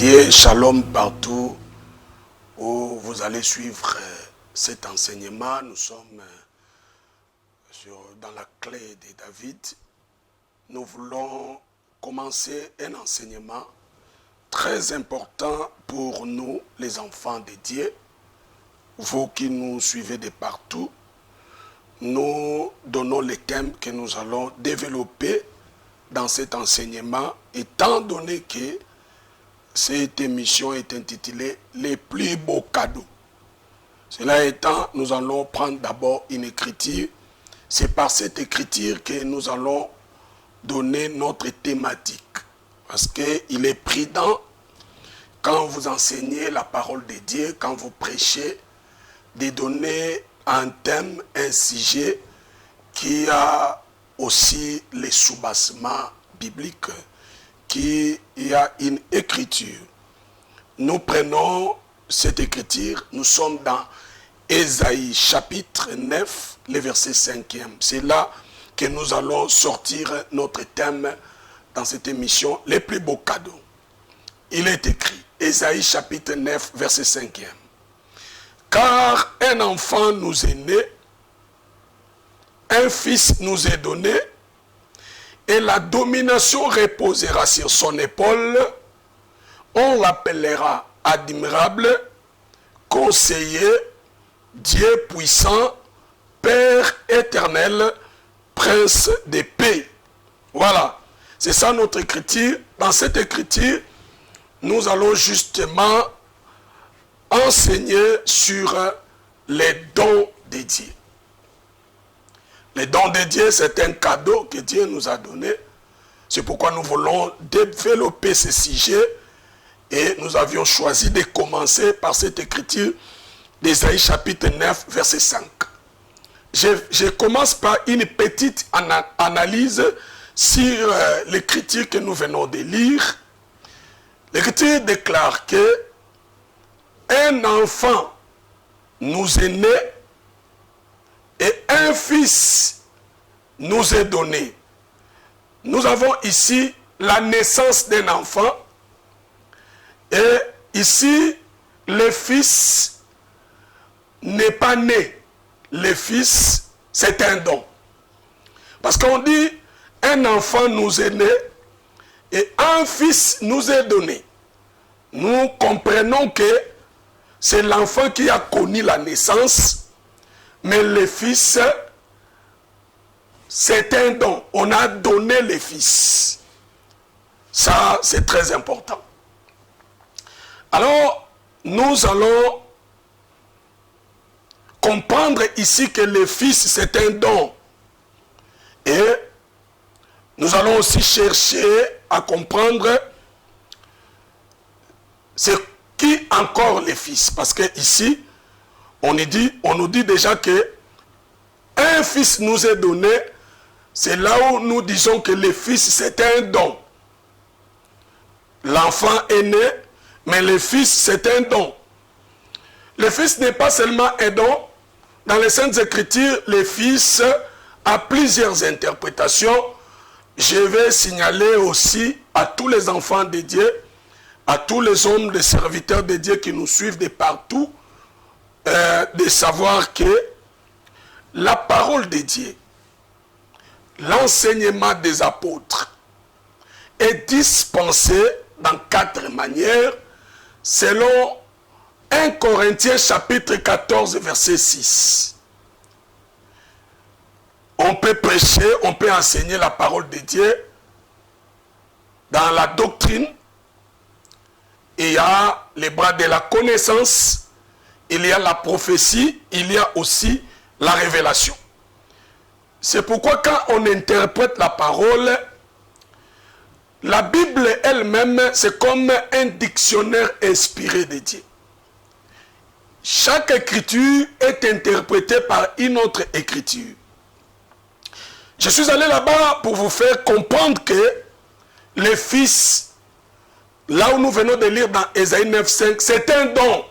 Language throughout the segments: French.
Dieu, shalom partout où vous allez suivre cet enseignement. Nous sommes dans la clé de David. Nous voulons commencer un enseignement très important pour nous, les enfants de Dieu. Vous qui nous suivez de partout, nous donnons les thèmes que nous allons développer dans cet enseignement, étant donné que cette émission est intitulée « Les plus beaux cadeaux ». Cela étant, nous allons prendre d'abord une écriture. C'est par cette écriture que nous allons donner notre thématique. Parce qu'il est prudent, quand vous enseignez la parole de Dieu, quand vous prêchez, de donner un thème, un sujet qui a aussi les soubassements bibliques, qui y a une écriture. Nous prenons cette écriture, nous sommes dans Ésaïe chapitre 9, le verset 5e. C'est là que nous allons sortir notre thème dans cette émission, les plus beaux cadeaux. Il est écrit, Ésaïe chapitre 9, verset 5e. Car un enfant nous est né, un fils nous est donné, et la domination reposera sur son épaule. On l'appellera admirable, conseiller, Dieu puissant, Père éternel, Prince de paix. Voilà, c'est ça notre écriture. Dans cette écriture, nous allons justement enseigner sur les dons de Dieu. Les dons de Dieu, c'est un cadeau que Dieu nous a donné. C'est pourquoi nous voulons développer ce sujet. Et nous avions choisi de commencer par cette écriture d'Ésaïe chapitre 9, verset 5. Je commence par une petite analyse sur l'écriture que nous venons de lire. L'écriture déclare que un enfant nous est né et un fils nous est donné. Nous avons ici la naissance d'un enfant. Et ici, le fils n'est pas né. Le fils, c'est un don. Parce qu'on dit, un enfant nous est né et un fils nous est donné. Nous comprenons que c'est l'enfant qui a connu la naissance, mais le fils, c'est un don. On a donné le fils. Ça, c'est très important. Alors, nous allons comprendre ici que le Fils, c'est un don. Et nous allons aussi chercher à comprendre c'est qui encore le Fils. Parce que ici, on nous dit déjà que un Fils nous est donné. C'est là où nous disons que le Fils, c'est un don. L'enfant est né. Mais le Fils, c'est un don. Le Fils n'est pas seulement un don. Dans les Saintes Écritures, le Fils a plusieurs interprétations. Je vais signaler aussi à tous les enfants de Dieu, à tous les hommes, les serviteurs de Dieu qui nous suivent de partout, de savoir que la parole de Dieu, l'enseignement des apôtres, est dispensé dans 4 manières, selon 1 Corinthiens chapitre 14 verset 6. On peut prêcher, on peut enseigner la parole de Dieu dans la doctrine. Il y a les bras de la connaissance, il y a la prophétie, il y a aussi la révélation. C'est pourquoi quand on interprète la parole, la Bible elle-même, c'est comme un dictionnaire inspiré de Dieu. Chaque écriture est interprétée par une autre écriture. Je suis allé là-bas pour vous faire comprendre que le Fils, là où nous venons de lire dans Ésaïe 9,5, c'est un don.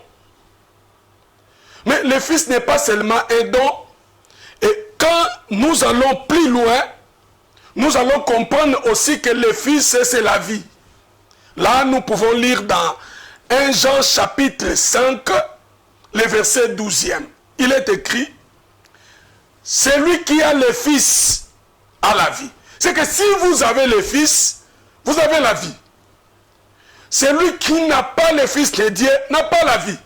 Mais le Fils n'est pas seulement un don. Et quand nous allons plus loin, nous allons comprendre aussi que le Fils, c'est la vie. Là, nous pouvons lire dans 1 Jean chapitre 5, le verset 12e. Il est écrit, celui qui a le Fils a la vie. C'est que si vous avez le Fils, vous avez la vie. Celui qui n'a pas le Fils de Dieu n'a pas la vie.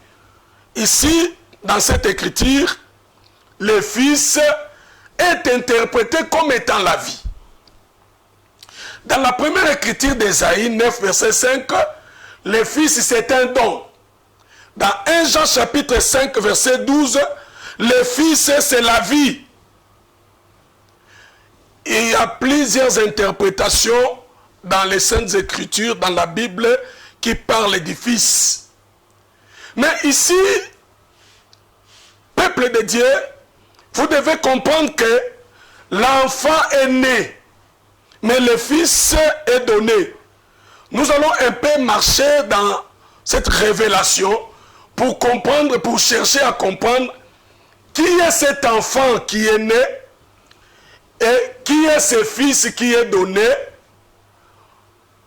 Ici, dans cette écriture, le Fils est interprété comme étant la vie. Dans la première écriture d'Ésaïe 9, verset 5, le Fils c'est un don. Dans 1 Jean chapitre 5, verset 12, le Fils c'est la vie. Il y a plusieurs interprétations dans les Saintes Écritures, dans la Bible, qui parlent du Fils. Mais ici, peuple de Dieu, vous devez comprendre que l'enfant est né, mais le Fils est donné. Nous allons un peu marcher dans cette révélation pour comprendre, pour chercher à comprendre qui est cet enfant qui est né et qui est ce Fils qui est donné,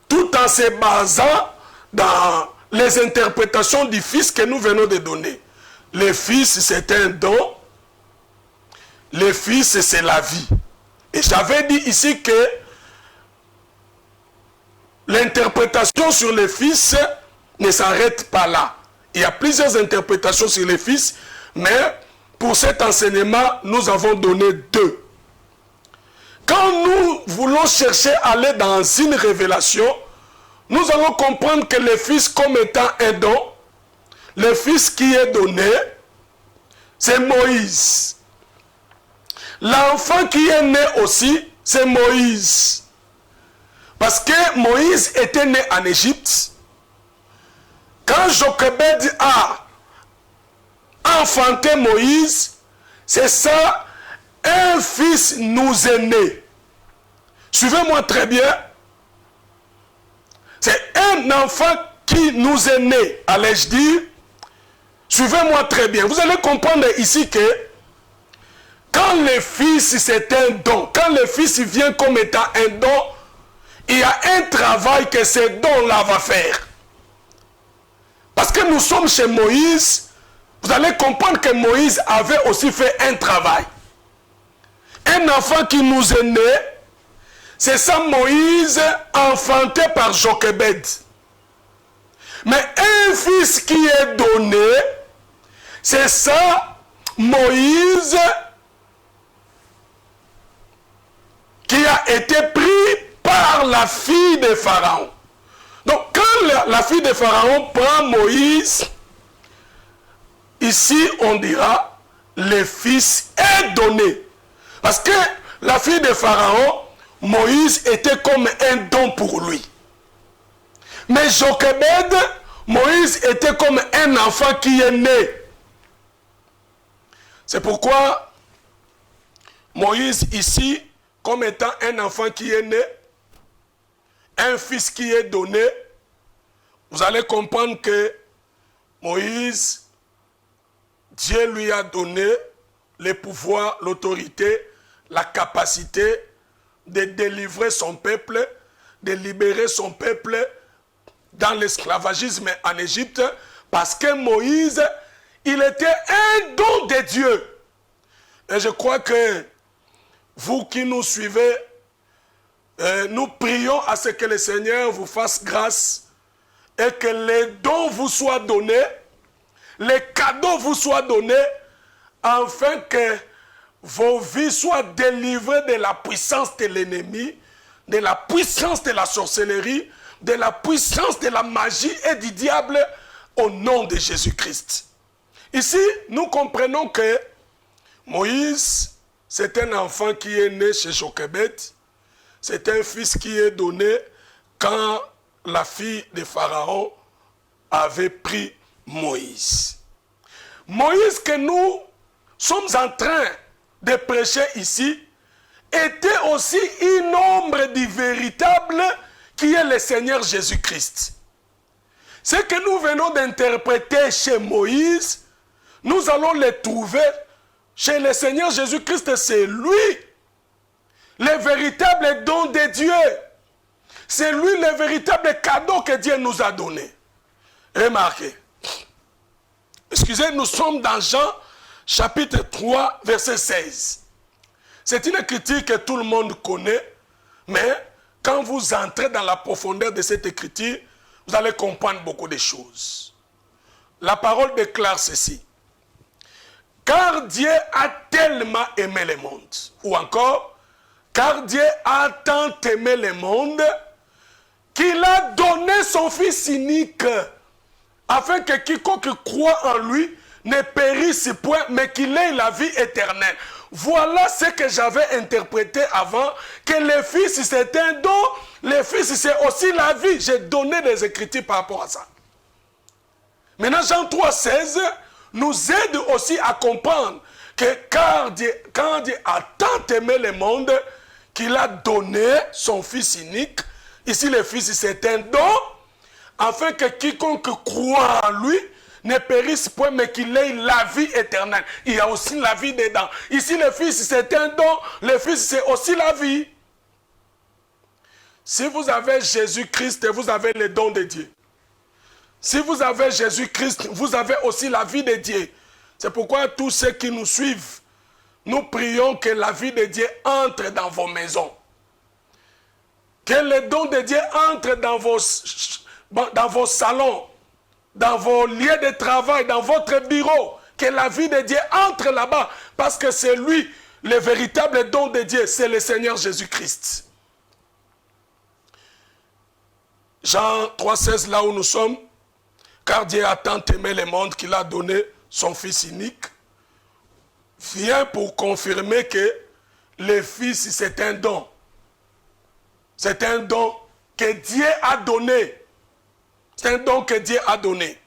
tout en se basant dans les interprétations du Fils que nous venons de donner. Le Fils, c'est un don. Le Fils, c'est la vie. Et j'avais dit ici que l'interprétation sur le Fils ne s'arrête pas là. Il y a plusieurs interprétations sur le Fils, mais pour cet enseignement, nous avons donné deux. Quand nous voulons chercher à aller dans une révélation, nous allons comprendre que le Fils comme étant un don, le Fils qui est donné, c'est Moïse. L'enfant qui est né aussi, c'est Moïse. Parce que Moïse était né en Égypte. Quand Jochebed a enfanté Moïse, c'est ça, un fils nous est né. Suivez-moi très bien. C'est un enfant qui nous est né, allais-je dire. Suivez-moi très bien. Vous allez comprendre ici que quand le Fils c'est un don, quand le Fils vient comme étant un don, il y a un travail que ce don-là va faire. Parce que nous sommes chez Moïse, vous allez comprendre que Moïse avait aussi fait un travail. Un enfant qui nous est né, c'est ça Moïse enfanté par Jochebed. Mais un fils qui est donné, c'est ça Moïse qui a été pris par la fille de Pharaon. Donc quand la fille de Pharaon prend Moïse, ici on dira le fils est donné. Parce que la fille de Pharaon, Moïse était comme un don pour lui. Mais Jochebed, Moïse était comme un enfant qui est né. C'est pourquoi Moïse ici, comme étant un enfant qui est né, un fils qui est donné, vous allez comprendre que Moïse, Dieu lui a donné le pouvoir, l'autorité, la capacité de délivrer son peuple, de libérer son peuple dans l'esclavagisme en Égypte, parce que Moïse, il était un don de Dieu. Et je crois que vous qui nous suivez, nous prions à ce que le Seigneur vous fasse grâce et que les dons vous soient donnés, les cadeaux vous soient donnés, afin que vos vies soient délivrées de la puissance de l'ennemi, de la puissance de la sorcellerie, de la puissance de la magie et du diable au nom de Jésus-Christ. Ici, nous comprenons que Moïse, c'est un enfant qui est né chez Jochebed. C'est un fils qui est donné quand la fille de Pharaon avait pris Moïse. Moïse que nous sommes en train de prêcher ici était aussi une ombre du véritable qui est le Seigneur Jésus-Christ. Ce que nous venons d'interpréter chez Moïse, nous allons le trouver chez le Seigneur Jésus-Christ. C'est lui, le véritable don de Dieu. C'est lui le véritable cadeau que Dieu nous a donné. Remarquez. Excusez, nous sommes dans Jean chapitre 3, verset 16. C'est une écriture que tout le monde connaît, mais quand vous entrez dans la profondeur de cette écriture, vous allez comprendre beaucoup de choses. La parole déclare ceci. Car Dieu a tellement aimé le monde. Ou encore, car Dieu a tant aimé le monde qu'il a donné son Fils unique, afin que quiconque croit en lui ne périsse point, mais qu'il ait la vie éternelle. Voilà ce que j'avais interprété avant, que le Fils c'est un don, le Fils c'est aussi la vie. J'ai donné des écritures par rapport à ça. Maintenant, Jean 3, 16 nous aide aussi à comprendre que quand Dieu a tant aimé le monde, qu'il a donné son Fils unique. Ici, le Fils c'est un don, afin que quiconque croit en lui ne périsse point, mais qu'il ait la vie éternelle. Il y a aussi la vie dedans. Ici, le Fils, c'est un don. Le Fils, c'est aussi la vie. Si vous avez Jésus-Christ, vous avez le don de Dieu. Si vous avez Jésus-Christ, vous avez aussi la vie de Dieu. C'est pourquoi tous ceux qui nous suivent, nous prions que la vie de Dieu entre dans vos maisons. Que le don de Dieu entre dans vos salons, dans vos lieux de travail, dans votre bureau, que la vie de Dieu entre là-bas, parce que c'est lui, le véritable don de Dieu, c'est le Seigneur Jésus-Christ. Jean 3,16, là où nous sommes, car Dieu a tant aimé le monde qu'il a donné son Fils unique, vient pour confirmer que le Fils, c'est un don. C'est un don que Dieu a donné. C'est un don que Dieu a donné.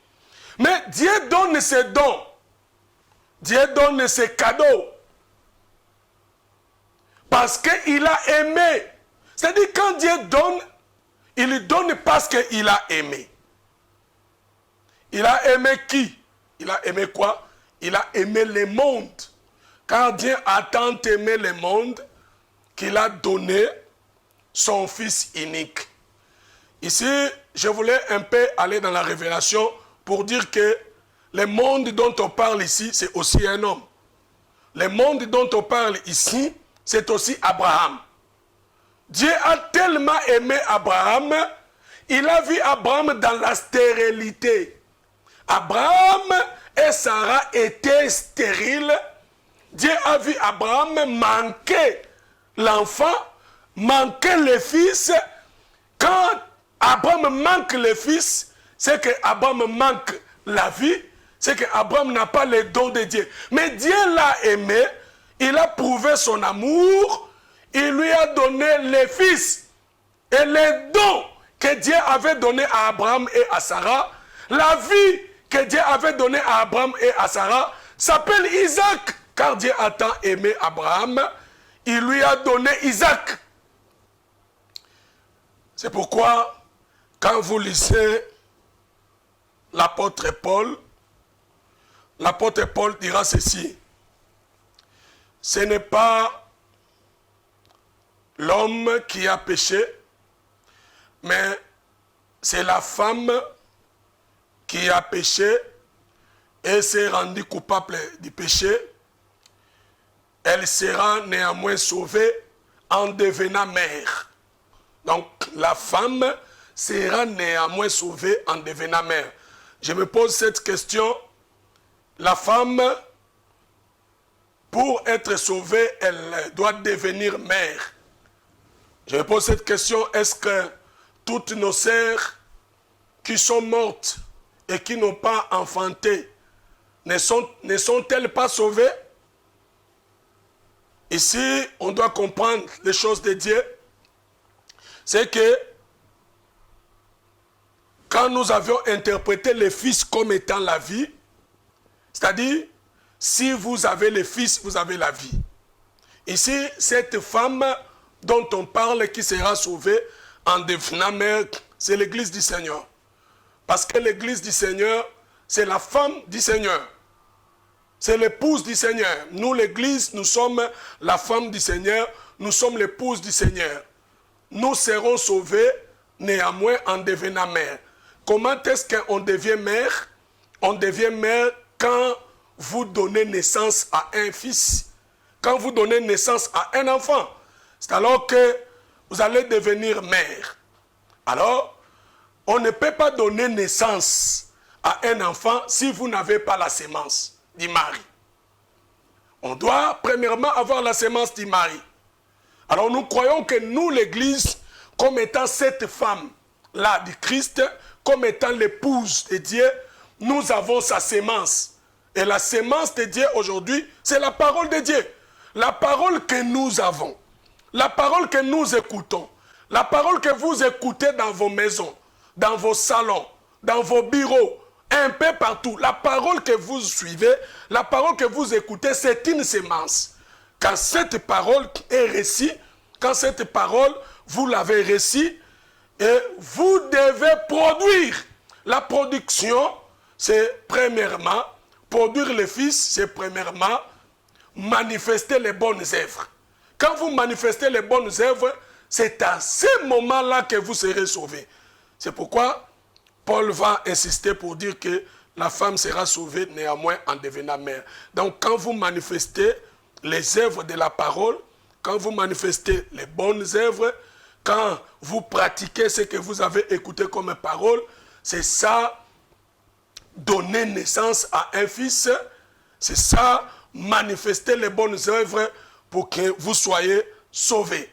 Mais Dieu donne ses dons. Dieu donne ses cadeaux. Parce qu'il a aimé. C'est-à-dire quand Dieu donne, il donne parce qu'il a aimé. Il a aimé qui? Il a aimé quoi? Il a aimé le monde. Car Dieu a tant aimé le monde qu'il a donné son Fils unique. Ici, je voulais un peu aller dans la révélation pour dire que le monde dont on parle ici, c'est aussi un homme. Le monde dont on parle ici, c'est aussi Abraham. Dieu a tellement aimé Abraham, il a vu Abraham dans la stérilité. Abraham et Sarah étaient stériles. Dieu a vu Abraham manquer l'enfant, manquer le fils. Quand Abraham manque le fils, c'est que Abraham manque la vie, c'est que Abraham n'a pas le don de Dieu. Mais Dieu l'a aimé, il a prouvé son amour, il lui a donné le fils. Et les dons que Dieu avait donnés à Abraham et à Sarah, la vie que Dieu avait donnée à Abraham et à Sarah, s'appelle Isaac. Car Dieu a tant aimé Abraham, il lui a donné Isaac. C'est pourquoi, quand vous lisez l'apôtre Paul dira ceci. Ce n'est pas l'homme qui a péché, mais c'est la femme qui a péché et s'est rendue coupable du péché. Elle sera néanmoins sauvée en devenant mère. Donc, la femme sera néanmoins sauvée en devenant mère. Je me pose cette question. La femme, pour être sauvée, elle doit devenir mère. Je me pose cette question. Est-ce que toutes nos sœurs qui sont mortes et qui n'ont pas enfanté ne sont-elles pas sauvées? Ici, on doit comprendre les choses de Dieu. C'est que quand nous avions interprété le Fils comme étant la vie, c'est-à-dire, si vous avez le Fils, vous avez la vie. Ici, cette femme dont on parle qui sera sauvée en devenant mère, c'est l'Église du Seigneur. Parce que l'Église du Seigneur, c'est la femme du Seigneur. C'est l'épouse du Seigneur. Nous, l'Église, nous sommes la femme du Seigneur. Nous sommes l'épouse du Seigneur. Nous serons sauvés néanmoins en devenant mère. Comment est-ce qu'on devient mère? On devient mère quand vous donnez naissance à un fils, quand vous donnez naissance à un enfant. C'est alors que vous allez devenir mère. Alors, on ne peut pas donner naissance à un enfant si vous n'avez pas la sémence du mari. On doit premièrement avoir la sémence du mari. Alors nous croyons que nous, l'Église, comme étant cette femme-là du Christ, comme étant l'épouse de Dieu, nous avons sa sémence. Et la sémence de Dieu aujourd'hui, c'est la parole de Dieu. La parole que nous avons, la parole que nous écoutons, la parole que vous écoutez dans vos maisons, dans vos salons, dans vos bureaux, un peu partout. La parole que vous suivez, la parole que vous écoutez, c'est une sémence. Quand cette parole est récite, quand cette parole, vous l'avez récite, et vous devez produire. La production, c'est premièrement, produire le Fils, c'est premièrement manifester les bonnes œuvres. Quand vous manifestez les bonnes œuvres, c'est à ce moment-là que vous serez sauvés. C'est pourquoi Paul va insister pour dire que la femme sera sauvée néanmoins en devenant mère. Donc quand vous manifestez les œuvres de la parole, quand vous manifestez les bonnes œuvres, quand vous pratiquez ce que vous avez écouté comme parole, c'est ça, donner naissance à un fils, c'est ça, manifester les bonnes œuvres pour que vous soyez sauvés.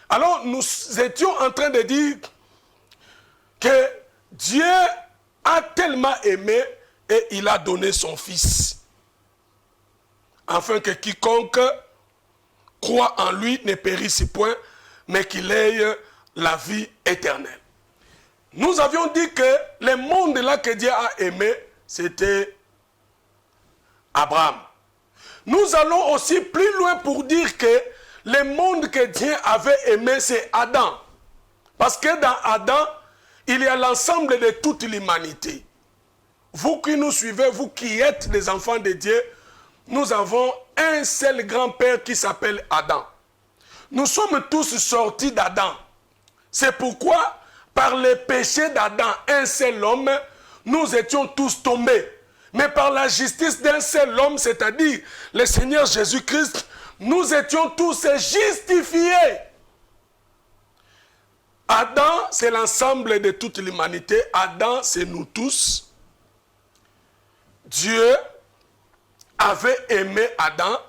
Alors nous étions en train de dire que Dieu a tellement aimé et il a donné son Fils, afin que quiconque croit en lui ne périsse point, mais qu'il ait la vie éternelle. Nous avions dit que le monde là que Dieu a aimé, c'était Abraham. Nous allons aussi plus loin pour dire que le monde que Dieu avait aimé, c'est Adam. Parce que dans Adam, il y a l'ensemble de toute l'humanité. Vous qui nous suivez, vous qui êtes des enfants de Dieu, nous avons un seul grand-père qui s'appelle Adam. Nous sommes tous sortis d'Adam. C'est pourquoi, par le péché d'Adam, un seul homme, nous étions tous tombés. Mais par la justice d'un seul homme, c'est-à-dire le Seigneur Jésus-Christ, nous étions tous justifiés. Adam, c'est l'ensemble de toute l'humanité. Adam, c'est nous tous. Dieu avait aimé Adam.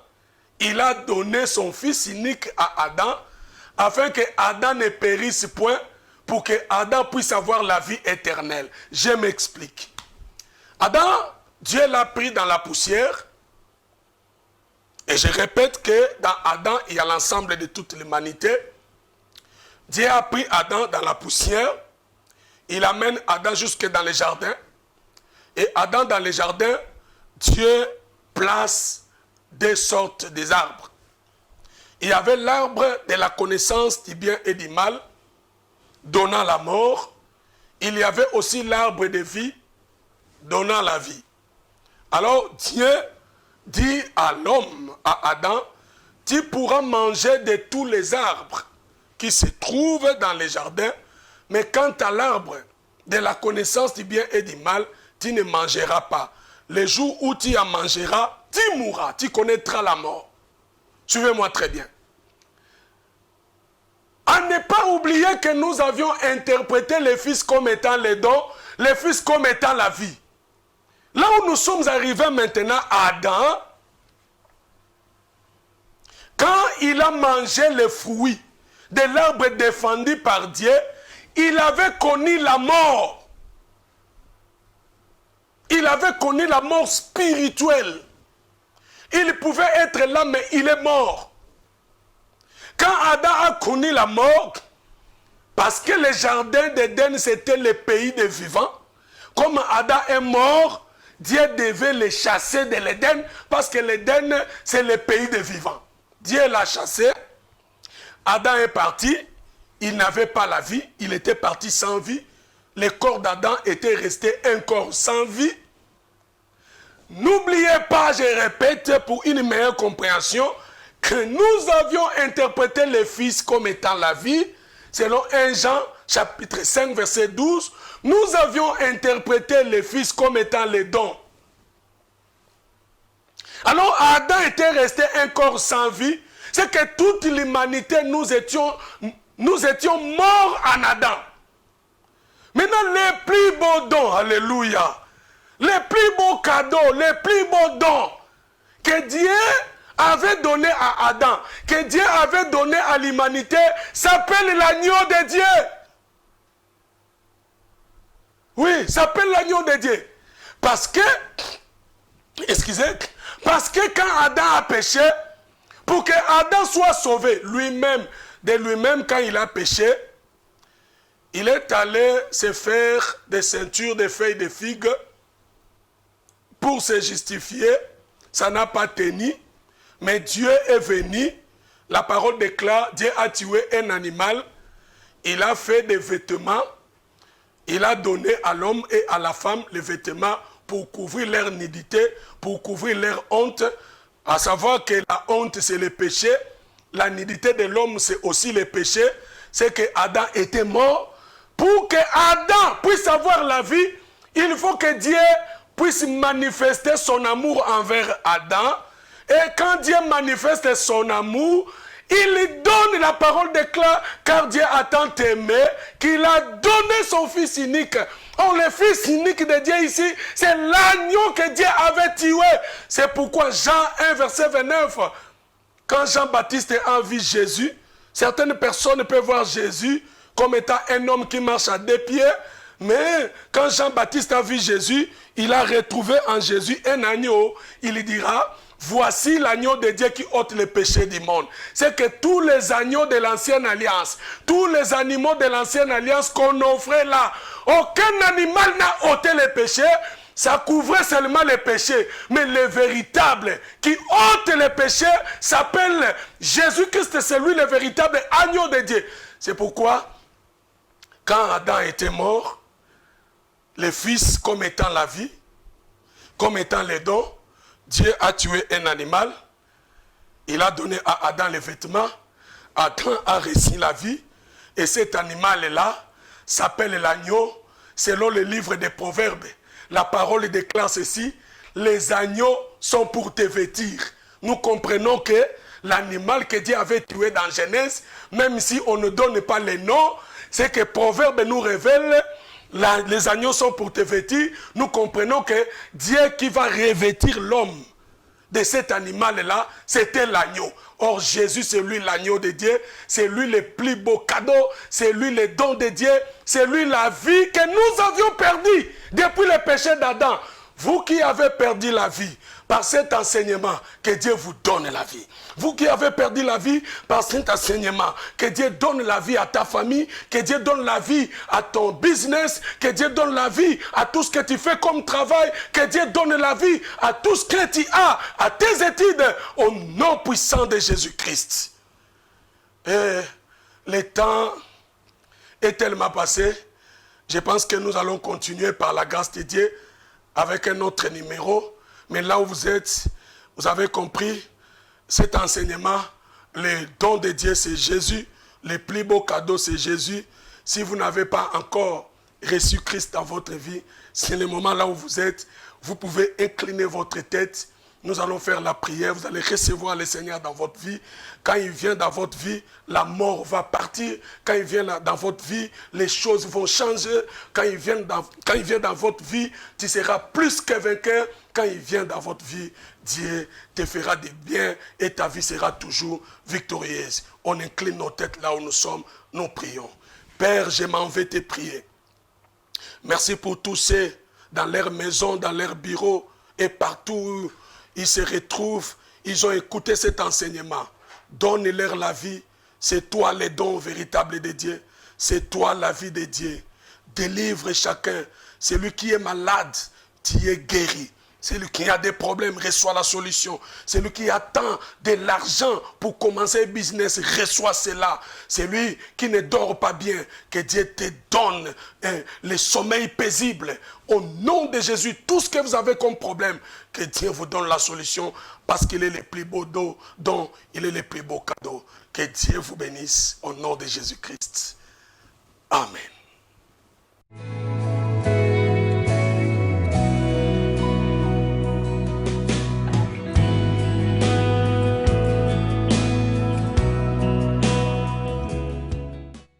Il a donné son Fils unique à Adam, afin que Adam ne périsse point, pour que Adam puisse avoir la vie éternelle. Je m'explique. Adam, Dieu l'a pris dans la poussière. Et je répète que dans Adam, il y a l'ensemble de toute l'humanité. Dieu a pris Adam dans la poussière. Il amène Adam jusque dans le jardin. Et Adam dans le jardin, Dieu place deux sortes d'arbres. Il y avait l'arbre de la connaissance du bien et du mal, donnant la mort. Il y avait aussi l'arbre de vie, donnant la vie. Alors Dieu dit à l'homme, à Adam, tu pourras manger de tous les arbres qui se trouvent dans les jardins, mais quant à l'arbre de la connaissance du bien et du mal, tu ne mangeras pas. Le jour où tu en mangeras, tu mourras, tu connaîtras la mort. Suivez-moi très bien. À ne pas oublier que nous avions interprété le Fils comme étant les dons, le Fils comme étant la vie. Là où nous sommes arrivés maintenant à Adam, quand il a mangé le fruit de l'arbre défendu par Dieu, il avait connu la mort. Il avait connu la mort spirituelle. Il pouvait être là, mais il est mort. Quand Adam a connu la mort, parce que le jardin d'Éden, c'était le pays des vivants, comme Adam est mort, Dieu devait le chasser de l'Éden, parce que l'Éden, c'est le pays des vivants. Dieu l'a chassé, Adam est parti, il n'avait pas la vie, il était parti sans vie. Le corps d'Adam était resté un corps sans vie. N'oubliez pas, je répète, pour une meilleure compréhension, que nous avions interprété le Fils comme étant la vie, selon 1 Jean, chapitre 5, verset 12, nous avions interprété les fils comme étant les dons. Alors Adam était resté un corps sans vie, c'est que toute l'humanité, nous étions morts en Adam. Maintenant, les plus beaux dons, alléluia, les plus beaux cadeaux, les plus beaux dons que Dieu avait donné à Adam, que Dieu avait donné à l'humanité, s'appelle l'agneau de Dieu. Oui, s'appelle l'agneau de Dieu. Parce que quand Adam a péché, pour que Adam soit sauvé lui-même, de lui-même quand il a péché, il est allé se faire des ceintures de feuilles de figues pour se justifier. Ça n'a pas tenu, mais Dieu est venu. La parole déclare, Dieu a tué un animal, il a fait des vêtements, il a donné à l'homme et à la femme les vêtements pour couvrir leur nudité, pour couvrir leur honte, à savoir que la honte c'est le péché, la nudité de l'homme c'est aussi le péché, c'est que Adam était mort. Pour que Adam puisse avoir la vie, il faut que Dieu puisse manifester son amour envers Adam. Et quand Dieu manifeste son amour, il lui donne, la parole déclare, car Dieu a tant aimé qu'il a donné son fils unique. Oh, le fils unique de Dieu ici, c'est l'agneau que Dieu avait tué. C'est pourquoi Jean 1, verset 29, quand Jean-Baptiste a vu Jésus, certaines personnes peuvent voir Jésus comme étant un homme qui marche à deux pieds, mais quand Jean-Baptiste a vu Jésus, il a retrouvé en Jésus un agneau. Il lui dira, voici l'agneau de Dieu qui ôte les péchés du monde. C'est que tous les agneaux de l'ancienne alliance, tous les animaux de l'ancienne alliance qu'on offrait là, aucun animal n'a ôté les péchés, ça couvrait seulement les péchés. Mais le véritable qui ôte les péchés s'appelle Jésus-Christ, c'est lui le véritable agneau de Dieu. C'est pourquoi, quand Adam était mort, les fils comme étant la vie, comme étant les dons, Dieu a tué un animal, il a donné à Adam les vêtements, Adam a reçu la vie, et cet animal-là s'appelle l'agneau, selon le livre des Proverbes. La parole déclare ceci, les agneaux sont pour te vêtir. Nous comprenons que l'animal que Dieu avait tué dans Genèse, même si on ne donne pas les noms, c'est que Proverbe nous révèle, les agneaux sont pour te vêtir. Nous comprenons que Dieu qui va revêtir l'homme de cet animal-là, c'était l'agneau. Or, Jésus, c'est lui l'agneau de Dieu, c'est lui le plus beau cadeau, c'est lui le don de Dieu, c'est lui la vie que nous avions perdue depuis le péché d'Adam. Vous qui avez perdu la vie, par cet enseignement, que Dieu vous donne la vie. Vous qui avez perdu la vie, par cet enseignement, que Dieu donne la vie à ta famille, que Dieu donne la vie à ton business, que Dieu donne la vie à tout ce que tu fais comme travail, que Dieu donne la vie à tout ce que tu as, à tes études, au nom puissant de Jésus-Christ. Et le temps est tellement passé, je pense que nous allons continuer par la grâce de Dieu avec un autre numéro. Mais là où vous êtes, vous avez compris cet enseignement. Le don de Dieu, c'est Jésus. Le plus beau cadeau, c'est Jésus. Si vous n'avez pas encore reçu Christ dans votre vie, c'est le moment là où vous êtes. Vous pouvez incliner votre tête. Nous allons faire la prière. Vous allez recevoir le Seigneur dans votre vie. Quand il vient dans votre vie, la mort va partir. Quand il vient dans votre vie, les choses vont changer. Quand il vient dans votre vie, tu seras plus que vainqueur. Quand il vient dans votre vie, Dieu te fera du bien et ta vie sera toujours victorieuse. On incline nos têtes là où nous sommes, nous prions. Père, je m'en vais te prier. Merci pour tous ceux dans leur maison, dans leur bureau et partout où ils se retrouvent. Ils ont écouté cet enseignement. Donne-leur la vie. C'est toi le don véritable de Dieu. C'est toi la vie de Dieu. Délivre chacun. Celui qui est malade, tu es guéri. Celui qui a des problèmes reçoit la solution. Celui qui attend de l'argent pour commencer un business reçoit cela. Celui qui ne dort pas bien, que Dieu te donne le sommeil paisible. Au nom de Jésus, tout ce que vous avez comme problème, que Dieu vous donne la solution parce qu'il est le plus beau don, il est le plus beau cadeau. Que Dieu vous bénisse au nom de Jésus-Christ. Amen.